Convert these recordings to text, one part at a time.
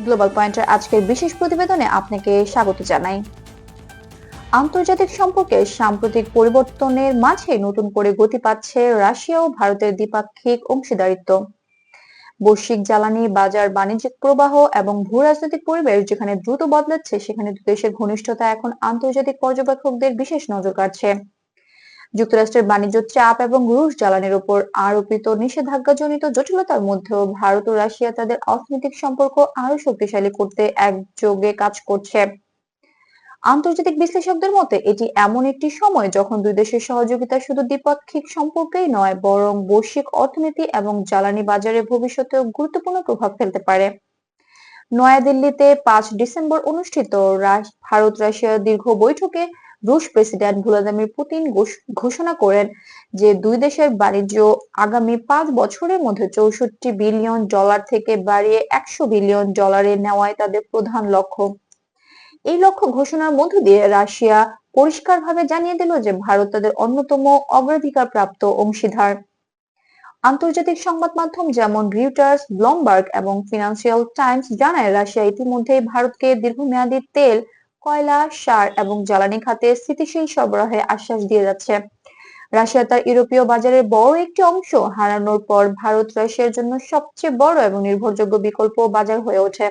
Global পয়েন্টের আজকের বিশেষ প্রতিবেদনে আপনাকে স্বাগত জানাই। আন্তর্জাতিক সম্পর্কে সাম্প্রতিক পরিবর্তনের মাঝে নতুন করে গতি পাচ্ছে রাশিয়া ও ভারতের দ্বিপাক্ষিক অংশীদারিত্ব। বৈশ্বিক জ্বালানি বাজার, বাণিজ্যিক প্রবাহ এবং ভূ রাজনৈতিক পরিবেশ যেখানে দ্রুত বদলাচ্ছে, সেখানে দুই দেশের ঘনিষ্ঠতা এখন আন্তর্জাতিক পর্যবেক্ষকদের বিশেষ নজর কাড়ছে। যুক্তরাষ্ট্রের বাণিজ্য চাপ এবং রুশ জ্বালানির উপর আরোপিত নিষেধাজ্ঞাজনিত জটিলতার মধ্যেও ভারত ও রাশিয়া তাদের অর্থনৈতিক সম্পর্ক আরো শক্তিশালী করতে একযোগে কাজ করছে। আন্তর্জাতিক বিশ্লেষকদের মতে এটি এমন একটি সময় যখন দুই দেশের সহযোগিতা শুধু দ্বিপাক্ষিক সম্পর্কেই নয়, বরং বৈশ্বিক অর্থনীতি এবং জ্বালানি বাজারে ভবিষ্যতেও গুরুত্বপূর্ণ প্রভাব ফেলতে পারে। নয়াদিল্লিতে 5 ডিসেম্বর অনুষ্ঠিত ভারত রাশিয়া দীর্ঘ বৈঠকে রুশ প্রেসিডেন্ট ভ্লাদিমির পুতিন ঘোষণা করেন যে দুই দেশের বাণিজ্য আগামী 5 বছরের মধ্যে $64 বিলিয়ন থেকে বাড়িয়ে $100 বিলিয়ন নেওয়াই তাদের প্রধান লক্ষ্য। এই লক্ষ্য ঘোষণার মধ্য দিয়ে রাশিয়া পরিষ্কারভাবে জানিয়ে দিল যে ভারত তাদের অন্যতম অগ্রাধিকারপ্রাপ্ত অংশীদার। আন্তর্জাতিক সংবাদ মাধ্যম যেমন রিউটার্স, ব্লুমবার্গ এবং ফিনান্সিয়াল টাইমস জানায় রাশিয়া ইতিমধ্যেই ভারতকে দীর্ঘমেয়াদী তেল, কয়লা, সার এবং জ্বালানি খাতে স্থিতিশীল সরবরাহে আশ্বাস দিয়ে যাচ্ছে। রাশিয়া তার ইউরোপীয় বাজারের বড় একটি অংশ হারানোর পর ভারত রাশিয়ার জন্য সবচেয়ে বড় এবং নির্ভরযোগ্য বিকল্প বাজার হয়ে ওঠে।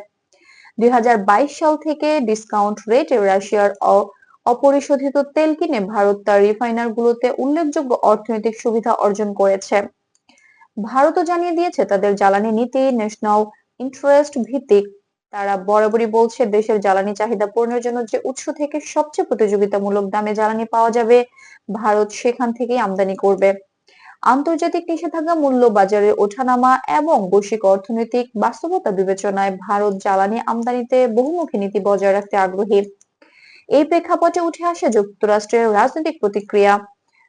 2022 সাল থেকে ডিসকাউন্ট রেটে রাশিয়ার অপরিশোধিত তেল কিনে ভারত তার রিফাইনারিগুলোতে উল্লেখযোগ্য অর্থনৈতিক সুবিধা অর্জন করেছে। ভারতও জানিয়ে দিয়েছে তাদের জ্বালানি নীতি ন্যাশনাল ইন্টারেস্ট ভিত্তিক। তারা বরাবরই বলছে দেশের জ্বালানি চাহিদা পূরণের জন্য যে উৎস থেকে সবচেয়ে প্রতিযোগিতামূলক দামে জ্বালানি পাওয়া যাবে, ভারত সেখান থেকেই আমদানি করবে। আন্তর্জাতিক নিষেধাজ্ঞা, মূল্য বাজারের ওঠানামা এবং বৈশ্বিক অর্থনৈতিক বাস্তবতা বিবেচনায় ভারত জ্বালানি আমদানিতে বহুমুখী নীতি বজায় রাখতে আগ্রহী। এই প্রেক্ষাপটে উঠে আসে যুক্তরাষ্ট্রের রাজনৈতিক প্রতিক্রিয়া।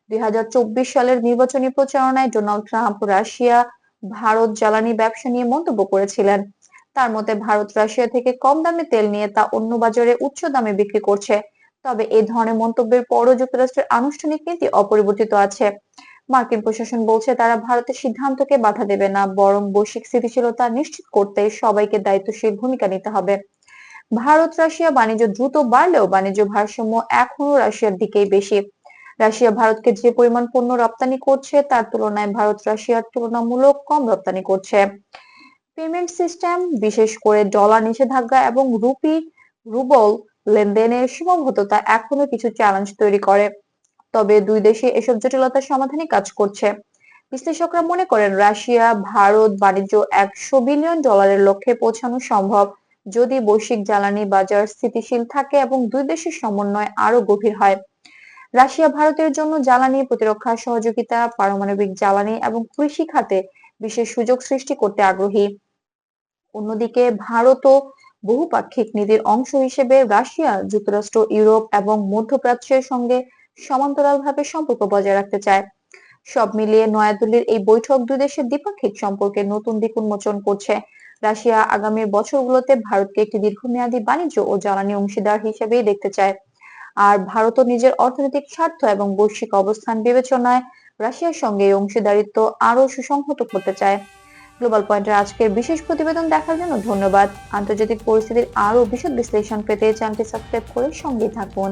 2024 সালের নির্বাচনী প্রচারণায় ডোনাল্ড ট্রাম্প রাশিয়া ভারত জ্বালানি ব্যবসা নিয়ে মন্তব্য করেছিলেন। তার মতে ভারত রাশিয়া থেকে কম দামে তেল নিয়ে তা অন্য বাজারে উচ্চ দামে বিক্রি করছে। তবে এই ধরনের মন্তব্যের পরও যুক্তরাষ্ট্রের আনুষ্ঠানিক নীতি অপরিবর্তিত আছে। মার্কিন প্রশাসন বলছে তারা ভারতের সিদ্ধান্তকে বাধা দেবে না, বরং বৈশ্বিক স্থিতিশীলতা নিশ্চিত করতে সবাইকে দায়িত্বশীল ভূমিকা নিতে হবে। ভারত রাশিয়া বাণিজ্য দ্রুত বাড়লেও বাণিজ্য ভারসাম্য এখনো রাশিয়ার দিকেই বেশি। রাশিয়া ভারতকে যে পরিমাণ পণ্য রপ্তানি করছে তার তুলনায় ভারত রাশিয়ার তুলনামূলক কম রপ্তানি করছে। পেমেন্ট সিস্টেম, বিশেষ করে ডলার নিষেধাজ্ঞা এবং রুবল লেনদেনের সীমাবদ্ধতা এখনো কিছু চ্যালেঞ্জ তৈরি করে। তবে দুই দেশই এসব জটিলতার সমাধানে কাজ করছে। বিশ্লেষকরা মনে করেন রাশিয়া ভারত বাণিজ্য $100 বিলিয়ন লক্ষ্যে পৌঁছানো সম্ভব যদি বৈশ্বিক জ্বালানি বাজার স্থিতিশীল থাকে এবং দুই দেশের সমন্বয় আরো গভীর হয়। রাশিয়া ভারতের জন্য জ্বালানি, প্রতিরক্ষা সহযোগিতা, পারমাণবিক জ্বালানি এবং কৃষি খাতে বিশেষ সুযোগ সৃষ্টি করতে আগ্রহী। অন্যদিকে ভারতও বহুপাক্ষিক নীতির অংশ হিসেবে রাশিয়া, যুক্তরাষ্ট্র, ইউরোপ এবং মধ্যপ্রাচ্যের সঙ্গে সমান্তরালভাবে সম্পর্ক বজায় রাখতে চায়। সব মিলিয়ে নয়াদিল্লির এই বৈঠক দুই দেশের দ্বিপাক্ষিক সম্পর্কে নতুন দিক উন্মোচন করছে। রাশিয়া আগামী বছরগুলোতে ভারতকে একটি দীর্ঘমেয়াদী বাণিজ্য ও জ্বালানি অংশীদার হিসেবেই দেখতে চায়। আর ভারতও নিজের অর্থনৈতিক স্বার্থ এবং বৈশ্বিক অবস্থান বিবেচনায় রাশিয়ার সঙ্গে এই অংশীদারিত্ব আরো সুসংহত করতে চায়। গ্লোবাল পয়েন্টের আজকের বিশেষ প্রতিবেদন দেখার জন্য ধন্যবাদ। আন্তর্জাতিক পরিস্থিতির আরো বিশদ বিশ্লেষণ পেতে চ্যানেলটি সাবস্ক্রাইব করে সঙ্গেই থাকুন।